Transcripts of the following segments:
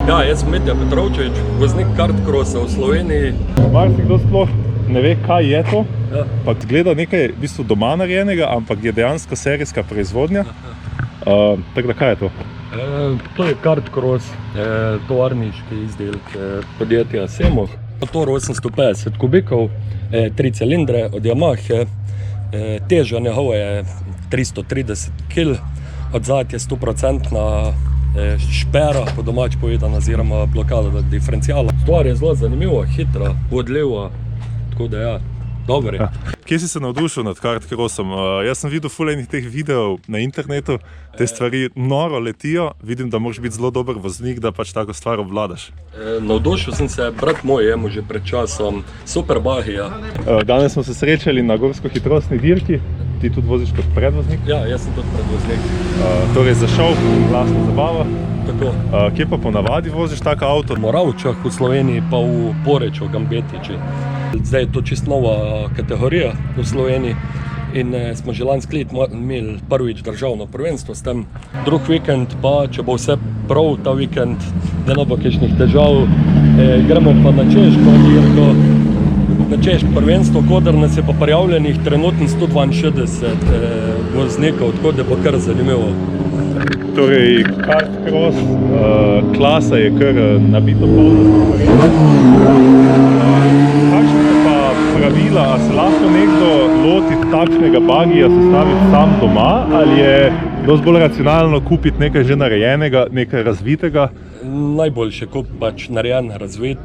Ja, jaz sem Mitja Petrovčević, voznik kartkrosa v Sloveniji. Marsikdo sploh ne ve, kaj je to, Ja. pa gleda nekaj v bistvu doma narejenega, ampak je dejansko serijska proizvodnja. Tako da, kaj je to? To je kartkros, tovarniški izdelek podjetja Semoh. Motor 850 kubikov, 3 cilindre od Yamahe, teža njegova je 330 kg, odzad je 100% špera, po domač povedano, oziroma blokada diferencijala. Stvar je zelo zanimiva, hitra, vodljiva, tako da ja, dobro je. Ja. Kje si se navdušil nad kartkrosom? Jaz sem videl ful enih teh videov na internetu, te stvari noro letijo, vidim, da moraš biti zelo dober voznik, da pač tako stvar obvladaš. Navdušil sem se, brat moj je že pred časom, super bahija. Danes smo se srečali na gorsko-hitrostni dirki, ti tudi voziš kot predvoznik. Ja, jaz sem tudi predvoznik. Torej za šov in glasna zabava. Tako. Kje pa ponavadi voziš tak avto? V Moravčah v Sloveniji pa v Poreču, Gambetiči. Zdaj je to čisto nova kategorija v Sloveniji in smo že lansko leto imeli prvič državno prvenstvo s tem. Drug vikend pa, če bo vse prav ta vikend, da ne bo kakšnih težav, gremo pa na češko dirko. Na češko prvenstvo, kodar nas je pa prijavljenih trenutno 162 voznikov, tako da bo kar zanimivo. Torej, kartkros klasa je kar nabito polno. Kakšne so pa pravila, a se lahko nekdo loti takšnega bagija sestaviti sam doma, ali je dosti bolj racionalno kupiti nekaj že narejenega, nekaj razvitega? Najboljše kup pač narejen, razvit,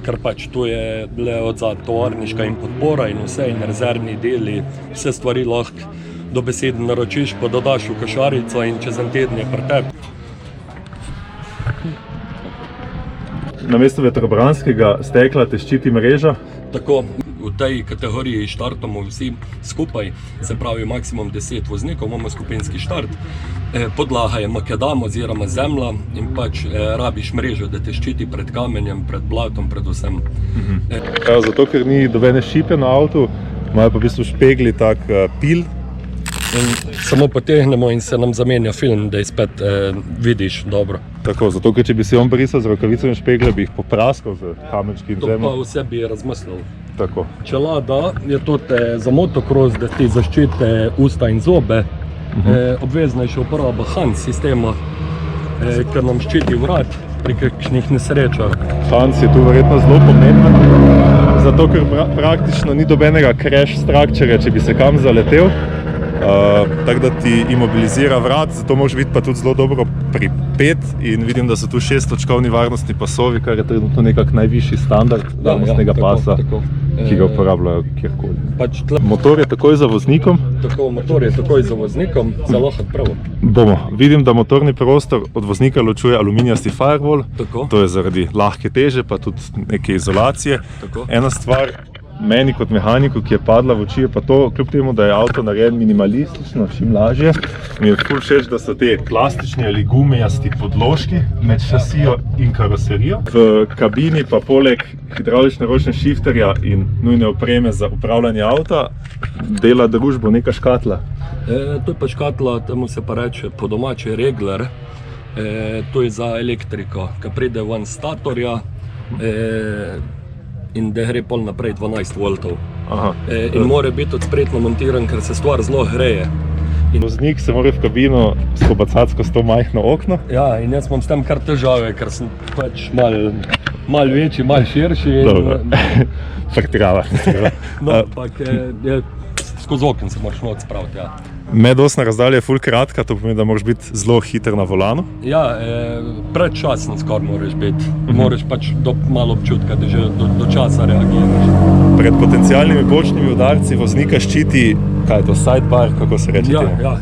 ker pač tu je le odzad tovarniška in podpora in vse in rezervni deli, vse stvari lahko dobesedno naročiš, pa dodaš v košarico in čez en teden je pri tebi. Namesto vetrobranskega stekla te ščiti mreža? Tako, v tej kategoriji štartamo vsi skupaj, se pravi maksimum 10 voznikov, imamo skupinski štart. Podlaga je makadam oziroma zemlja in pač rabiš mrežo, da te ščiti pred kamenjem, pred blatom, predvsem. Zato, ker ni dobene šipe na avtu, imajo pa v bistvu špegli tak pil. In samo potegnemo in se nam zamenja film, da spet vidiš dobro. Tako, zato ker če bi si on brisal z rokavico in špegle, bi jih popraskal z kamenčki in To pa zemljo. vse bi razmislil. Tako. Čelada je tudi za motocross, da ti zaščite usta in zobe. Obvezna je še uporaba Hans sistema, ker nam ščiti vrat pri kakšnih nesrečah. Hans je tu verjetno zelo pomemben, zato ker praktično ni dobenega crash structure, če bi se kam zaletel. Tako da ti imobilizira vrat, zato moraš biti pa tudi zelo dobro pripet in vidim, da so tu 6-točkovni varnostni pasovi, kar je trenutno nekak najvišji standard varnostnega pasa, ki ga uporabljajo kjerkoli. Motor je takoj za voznikom. Tako, motor je takoj za voznikom, zelo odpravo. Vidim, da motorni prostor od voznika ločuje aluminijasti firewall. Tako. To je zaradi lahke teže, pa tudi neke izolacije. Tako. Ena stvar meni kot mehaniku, ki je padla v oči, je pa to, kljub temu, da je avto narejen minimalistično, čim lažje, mi je ful všeč, da so te plastični ali gumijasti podložki med šasijo in karoserijo. V kabini pa poleg hidravlične ročne šifterja in nujne opreme za upravljanje avta dela družbo neka škatla. To je pa škatla, temu se pa reče po domače regler. To je za elektriko, ki pride ven statorja in da gre pol naprej 12 voltov. In mora biti odspretno montiran, ker se stvar zelo greje. Voznik se mora v kabino skobacati skozi to majhno okno. Ja, in jaz imam s tem kar težave, ker sem pač mal večji, mal širši. Pretirava. No, ampak skozi okno se moraš not spraviti, ja. Medosna razdalja je ful kratka, to pomeni, da moraš biti zelo hiter na volanu. Ja, predčasen skoraj moraš biti. Moraš pač malo občutka, da že do časa reagiraš. Pred potencialnimi bočnimi udarci voznika ščiti, kaj je to, sidebar, kako se reče temu? Ja.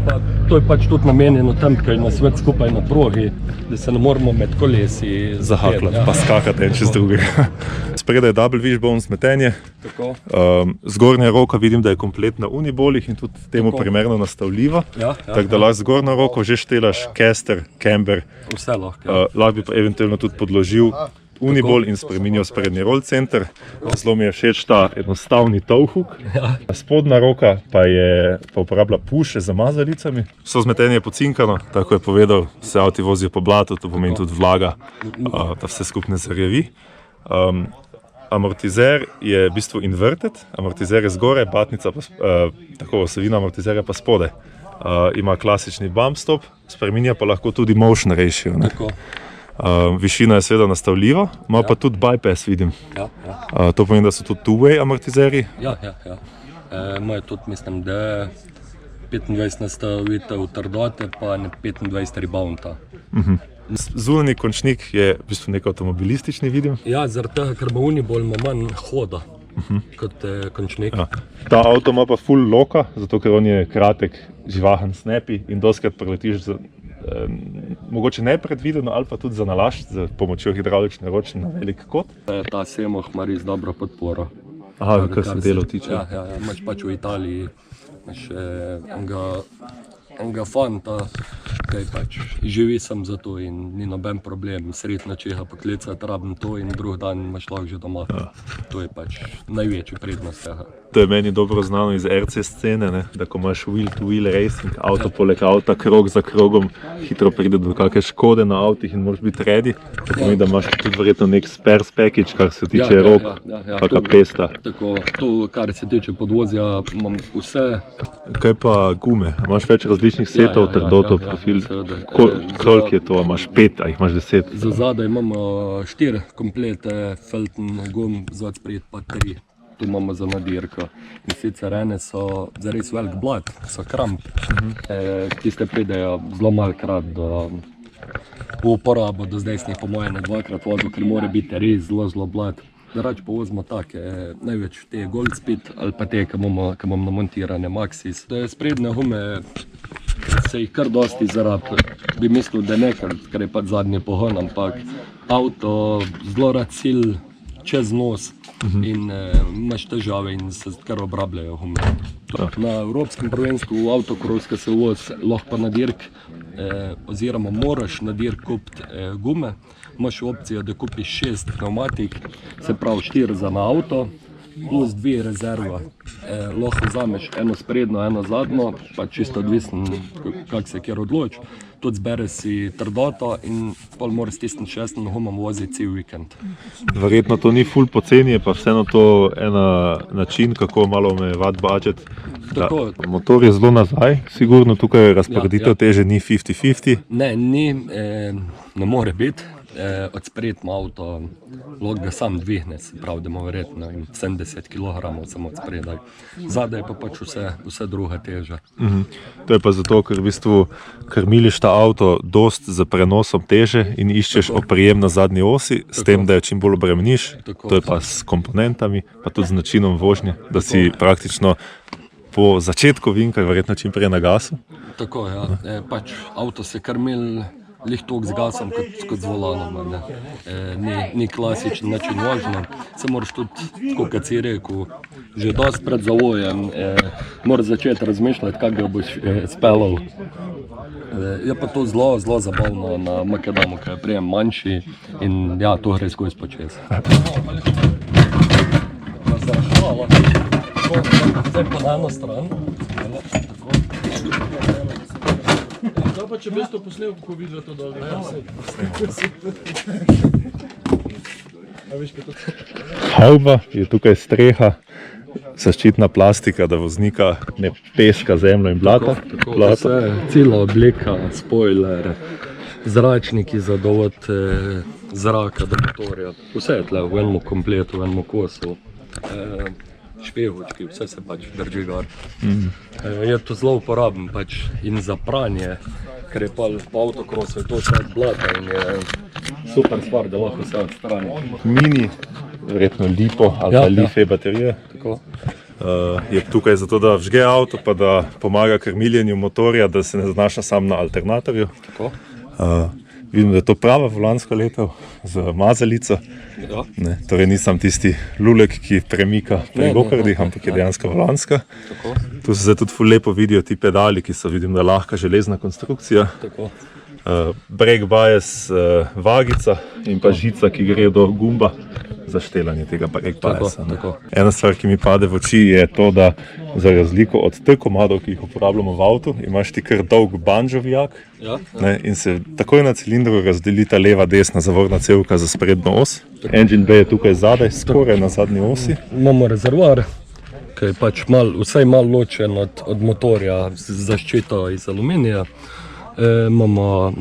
Pa to je pač tudi namenjeno tem, ker je na svet skupaj na progi, da se ne moramo med kolesi zahakljati, pa skakati en čez drugega. Spredaj je double wishbone smetenje. Tako. Zgornja roka vidim, da je kompletna unibolih in tudi temu primerno nastavljiva. Tako da lahko zgornjo roko že štelaš caster, camber. Vse lahko. Lahko bi pa eventualno tudi podložil Unibol in spremenil sprednji roll center. Zelo mi je všeč ta enostavni tovhuk. Spodnja roka pa uporablja puše za mazalicami. Vso zmetenje je pocinkano, tako je povedal, se avti vozijo po blatu, to pomeni tudi vlaga, da vse skupne zarjavi. Amortizer je v bistvu inverted, amortizer je zgoraj, batnica pa, tako osovina amortizerja pa spodaj. Ima klasični bump stop, spreminja pa lahko tudi motion ratio. Višina je seveda nastavljiva, ima pa tudi bypass, vidim. To pomeni, da so tudi two-way amortizerji. Ja. Imajo tudi, mislim, da 25 nastavitev trdote, pa 25 rebounda. Zunanji končnik je v bistvu nek avtomobilistični, vidim. Ja, zaradi tega, ker bo Unibol ima manj hoda kot končnik. Ta avto ima pa full loka, zato ker on je kratek, živahen, snappy in doskrat preletiš mogoče nepredvideno ali pa tudi za nalašč z pomočjo hidravlične ročne na velik kot. Ta Semoh ima res dobro podporo. Kar se delo tiče. Ja, imaš pač v Italiji enega fanta, ki pač živi sem za to in ni noben problem sredi nečega poklicati, rabim to in drug dan imaš lahko že doma. To je pač največji prednost tega. To je meni dobro znano iz RC scene, ne? Da ko imaš wheel-to-wheel racing, avto poleg avta, krog za krogom, hitro pride do kakšne škode na avtih in moraš biti ready. To pomeni, da imaš tudi verjetno nek spares package, kar se tiče rok, kakšna pesta. Tako, to, kar se tiče podvozja, imam vse. Kaj pa gume? Imaš več različnih setov, trdoto, profil? Koliko je to? Imaš 5, a jih imaš 10? Za zadaj imamo 4 komplete Felton gum, za odspred pa 3. Tu imamo za nadirko. In sicer ene so zares velik blat, so kramp. Tiste pridejo zelo malkrat v uporabo, do zdaj sem jih po moje ne dvakrat vozil, ker mora biti res zelo blat. Drugače pa vozimo take, največ te Goldspeed ali pa te, ki imamo namontirane Maxxis. Sprednje gume se jih kar dosti zarabi. Bi mislil, da ne, ker je pač zadnji pogon, ampak avto zelo rad cilj čez nos in imaš težave in se kar obrabljajo gume. Na evropskem prvenstvu v autokroska se vozi lahko pa na dirk, oziroma moraš na dirk kupiti gume. Imaš opcijo, da kupiš 6 pneumatik, se pravi 4 za na avto, plus 2 rezerva. Lahko vzameš eno sprednjo, eno zadnjo, pa čisto odvisno, kako se kjer odloči. Tudi zbere si trdoto in pol moraš s tistim 6 gumom voziti cel vikend. Verjetno to ni ful poceni, je pa vseeno to ena način, kako malo omejevati budžet. Motor je zelo nazaj, sigurno tukaj razporeditev teže ni 50-50. Ne, ne more biti. Od spred ima avto, lahko ga sam dvigne, se pravi, da ima verjetno 70 kg samo od spredaj. Zadaj pa pač vse druga teža. To je pa zato, ker v bistvu krmiliš ta avto dost z prenosom teže in iščeš oprijem na zadnji osi, s tem, da jo čim bolj obremeniš. To je pa s komponentami, pa tudi z načinom vožnje, da si praktično po začetku vinka verjetno čim prej na gasu. Tako, ja. Pač avto se krmil lih toliko z gasom kot z volanom. Ni klasičen način vožnje. Se moraš tudi, tako kot si rekel, že dosti pred zavojem, moraš začeti razmišljati, kako ga boš speljal. Je pa to zelo zabavno na Makedamu, ker je prijem manjši in ja, to gre skozi počez. Hvala. Zdaj pa na eno stran. Zdaj pa če bi to posnel, kako vidijo to dobro. Havba je tukaj streha, zaščitna plastika, da voznika ne peska zemljo in blata. Cela oblika, spoiler, zračniki za dovod zraka do motorja. Vse je tle v enem kompletu, v enem kosu. Špehovčki, vse se pač drži gor. Je to zelo uporaben pač in za pranje, ker je pa po avtokrosu je to vse blata in je super stvar, da lahko vse odstrani. Mini, verjetno lipo ali pa life baterije. Je tukaj zato, da vžge avto, pa da pomaga krmiljenju motorja, da se ne znaša sam na alternatorju. Vidim, da je to prava volanska letev z mazalico. Torej nisem tisti lulek, ki premika pri gokardih, ampak je dejansko volanska. Tu se zdaj tudi ful lepo vidijo ti pedali, ki so, vidim, da lahka železna konstrukcija. brake bias, vagica in pa žica, ki gre do gumba za štelanje tega brake biasa. tako. Ena stvar, ki mi pade v oči, je to, da za razliko od teh komadov, ki jih uporabljamo v avtu, imaš ti kar dolg banjo vijak, Ja, ne, in se takoj na cilindru razdeli ta leva, desna zavorna cevka za sprednjo os. Engine bay je tukaj zadaj, skoraj na zadnji osi. Imamo rezervoar, ki je pač vsaj malo ločen od motorja z zaščito iz aluminija. Imamo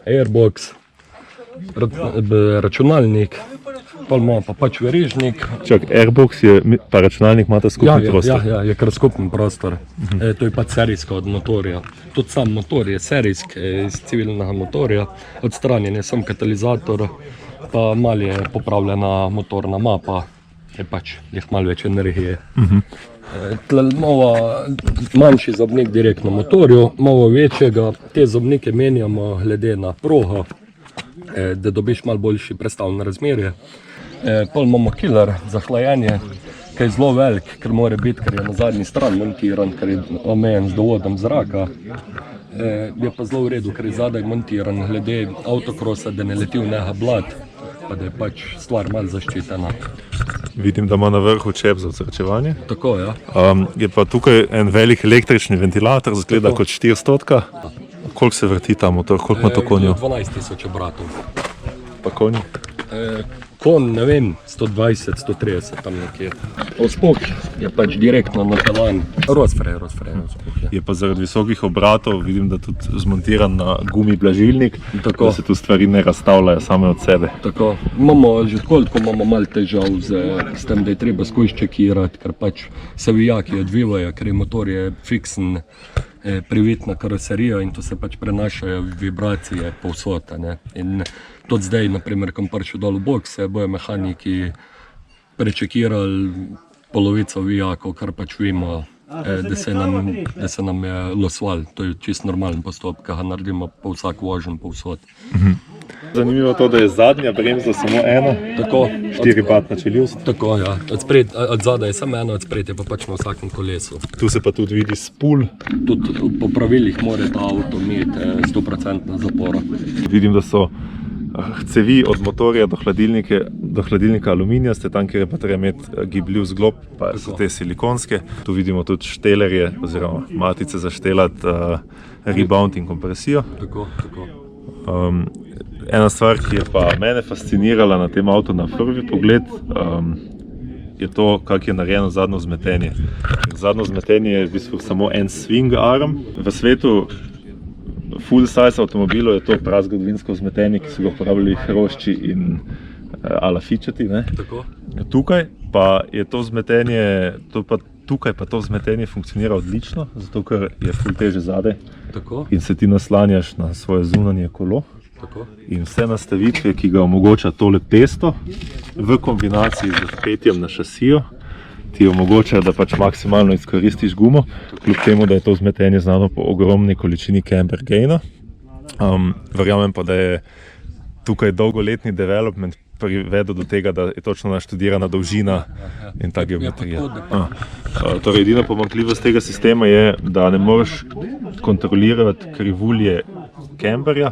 airbox, računalnik, pa imamo pa pač verižnik. Čak, airbox je, pa računalnik imata skupni prostor. Ja, je kar skupen prostor. To je pač serijsko od motorja. Tudi sam motor je serijski iz civilnega motorja. Odstranjen je sam katalizator, pa malo je popravljena motorna mapa, je pač malo več energije. Tle imamo manjši zobnik direktno motorju, malo večjega. Te zobnike menjamo glede na progo, da dobiš malo boljši prestavljeno razmerje. Pol imamo killer za hlajenje, ki je zelo velik, ker mora biti, ker je na zadnji strani montiran, ker je omejen z dovodom zraka. Je pa zelo v redu, ker je zadaj montiran glede avtokrosa, da ne leti v njega blat, pa da je pač stvar malo zaščitena. Vidim, da ima na vrhu čep za odsrčevanje. Tako, ja. Je pa tukaj en velik električni ventilator, zgleda kot 400. Koliko se vrti ta motor, koliko ima to konjev? 12.000 obratov. Pa konji? Kon, ne vem, 120, 130 tam nekje. Ospok je pač direktno napeljan. Rozfrej ospok je. Je pa zaradi visokih obratov, vidim, da tudi zmontiran na gumi blažilnik, Tako. da se tu stvari ne razstavljajo same od sebe. Tako, že koliko imamo malo težav s tem, da je treba skozi čekirati, ker pač se vijaki odvivajo, ker je motor je fiksen, privit na karoserijo in to se pač prenašajo vibracije povsod. In tudi zdaj, naprimer, ko prišel dol v boks, se bojo mehaniki prečekirali polovico vijakov, kar pač vemo, da se nam je losval. To je čisto normalen postopek, ki ga naredimo po vsak vožen povsod. Zanimivo je to, da je zadnja bremza samo ena, Tako, 4-patna čeljust. Tako, ja. Od zadaj je samo eno, od spredaj pa pač na vsakem kolesu. Tu se pa tudi vidi spul. Tudi po pravilih mora ta avto imeti 100% zaporo. Vidim, da so cevi od motorja do hladilnika aluminijaste, tam, kjer je pa treba imeti gibljiv zglob, pa so te silikonske. Tu vidimo tudi štelerje oziroma matice za štelati rebound in kompresijo. Tako. Ena stvar, ki je pa mene fascinirala na tem avtu na prvi pogled, je to, kako je narejeno zadnjo vzmetenje. Zadnjo vzmetenje je v bistvu samo en swing arm. V svetu full size avtomobilov je to prazgodovinsko vzmetenje, ki so ga uporabljali hrošči in alafičati. Tako. Tukaj pa je to vzmetenje, tukaj pa to vzmetenje funkcionira odlično, zato ker je full teže zadaj Tako. in se ti naslanjaš na svoje zunanje kolo. Tako. In vse nastavitve, ki ga omogoča tole testo, v kombinaciji z vpetjem na šasijo, ti omogočajo, da pač maksimalno izkoristiš gumo, kljub temu, da je to vzmetenje znano po ogromni količini camber gaina. Verjamem pa, da je tukaj dolgoletni development privedel do tega, da je točno naštudirana dolžina in ta geometrija. Torej, edina pomanjkljivost tega sistema je, da ne moreš kontrolirati krivulje camberja,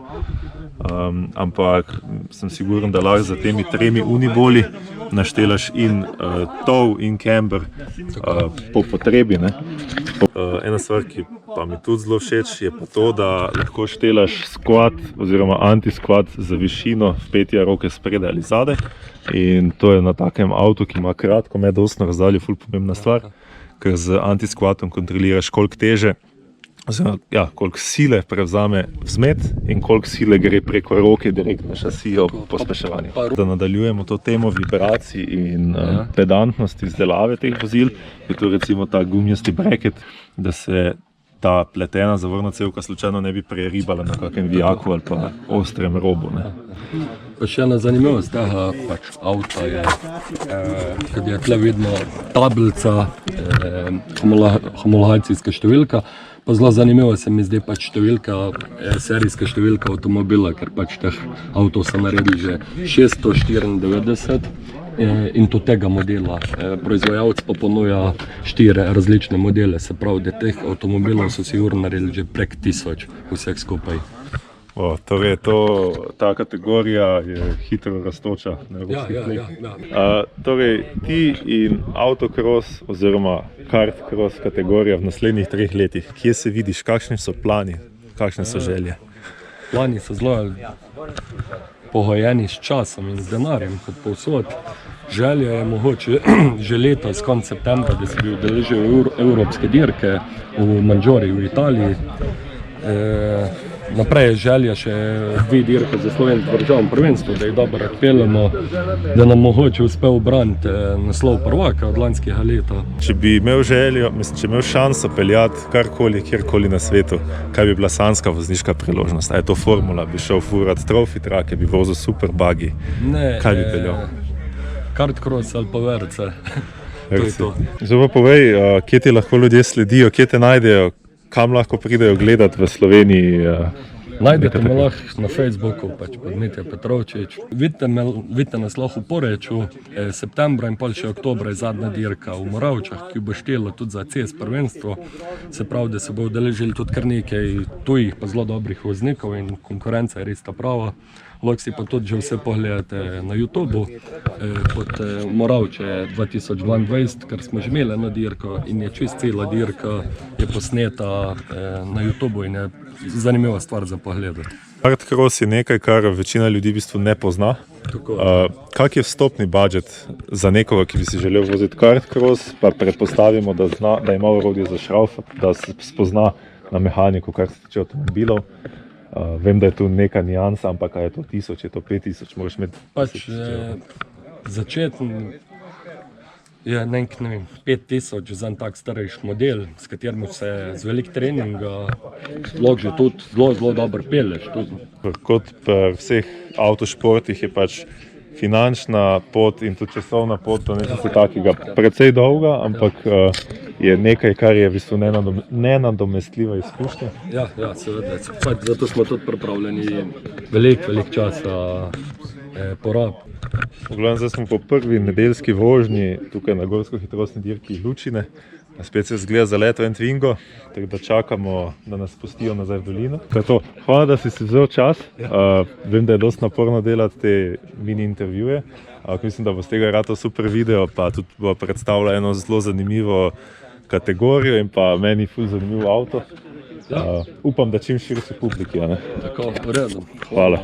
ampak sem siguren, da lahko za temi 3 uniboli naštelaš in tov in camber po potrebi. Ena stvar, ki pa mi tudi zelo všeč, je pa to, da lahko štelaš squat oziroma anti-squat za višino vpetja roke spredaj ali zadaj. In to je na takem avtu, ki ima kratko medosno razdaljo, ful pomembna stvar, ker z anti-squatom kontroliraš, koliko teže, oziroma koliko sile prevzame vzmet in koliko sile gre preko roke direkt na šasijo pospeševanja. Da nadaljujemo to temo vibracij in pedantnosti izdelave teh vozil, je tu recimo ta gumijasti bracket, da se ta pletena zavorna cevka slučajno ne bi preribala na kakem vijaku ali pa ostrem robu. Pa še ena zanimivost tega avta je, kad je tle vidno tablica, homologacijska številka. Pa zelo zanimivo se mi zdi pač serijska številka avtomobila, ker pač teh avtov so naredili že 694 in to tega modela. Proizvajalec pa ponuja 4 različne modele, se pravi, da teh avtomobilov so sigurno naredili že prek 1000 vseh skupaj. Torej, ta kategorija je hitro rastoča na evropskih tleh. Torej, ti in autocross oziroma kartcross kategorija v naslednjih 3 letih, kje se vidiš, kakšni so plani, kakšne so želje? Plani so zelo pogojeni s časom in z denarjem, kot povsod. Želja je mogoče že letos, konec septembra, da se bi udeležil evropske dirke v Mandžori v Italiji. Naprej je želja še 2 dirke za slovensko državno prvenstvo, da jih dobro odpeljemo, da nam mogoče uspe ubraniti naslov prvaka od lanskega leta. Če bi imel željo, če imel šanso peljati karkoli, kjerkoli na svetu, kaj bi bila sanjska vozniška priložnost? A je to formula, bi šel furat trophy trake, bi vozil super buggy? Ne, kaj bi peljal? Kartcross ali pa VRC. To je to. Zdaj pa povej, kje ti lahko ljudje sledijo, kje te najdejo, kam lahko pridejo gledati v Sloveniji? Najdete me lahko na Facebooku, pač pod Mitja Petrovčič. Vidite nas lahko v Poreču, septembra in pol še oktobra je zadnja dirka v Moravčah, ki bo štela tudi za CS prvenstvo. Se pravi, da se bo udeležili tudi kar nekaj tujih pa zelo dobrih voznikov in konkurenca je res ta prava. Lahko si pa tudi že vse pogledate na YouTubu pod Moravče 2022, ker smo že imeli eno dirko in je čist cela dirka je posneta na YouTubu in je zanimiva stvar za pogledati. Kartcross je nekaj, kar večina ljudi v bistvu ne pozna. Kak je vstopni budžet za nekoga, ki bi si želel voziti kartcross, pa predpostavimo, da ima orodje za šraufati, da se spozna na mehaniko, kar se tiče avtomobilov. Vem, da je tu neka nijansa, ampak je to 1000, je to 5000, moraš imeti... Začetni je nekaj, 5000 za en tak starejši model, s katerim se z velik treninga lahko že tudi zelo dobro pelješ. Kot pri vseh avtošportih je pač finančna pot in tudi časovna pot do nekaj takega precej dolga, ampak je nekaj, kar je v bistvu nenadomestljiva izkušnja. Ja, seveda. Zato smo tudi pripravljeni veliko časa porab. V glavnem, zdaj smo po prvi nedeljski vožnji tukaj na gorsko hitrostni dirki Lučine. Spet se zgleda za leto en Twingo, tako da čakamo, da nas pustijo nazaj v dolino. Hvala, da si vzel čas. Vem, da je dosti naporno delati te mini intervjuje. Mislim, da bo z tega ratal super video, pa tudi bo predstavljal eno zelo zanimivo kategorijo in pa meni ful zanimiv avto. Upam, da čim širši publiki. Tako, v redu. Hvala.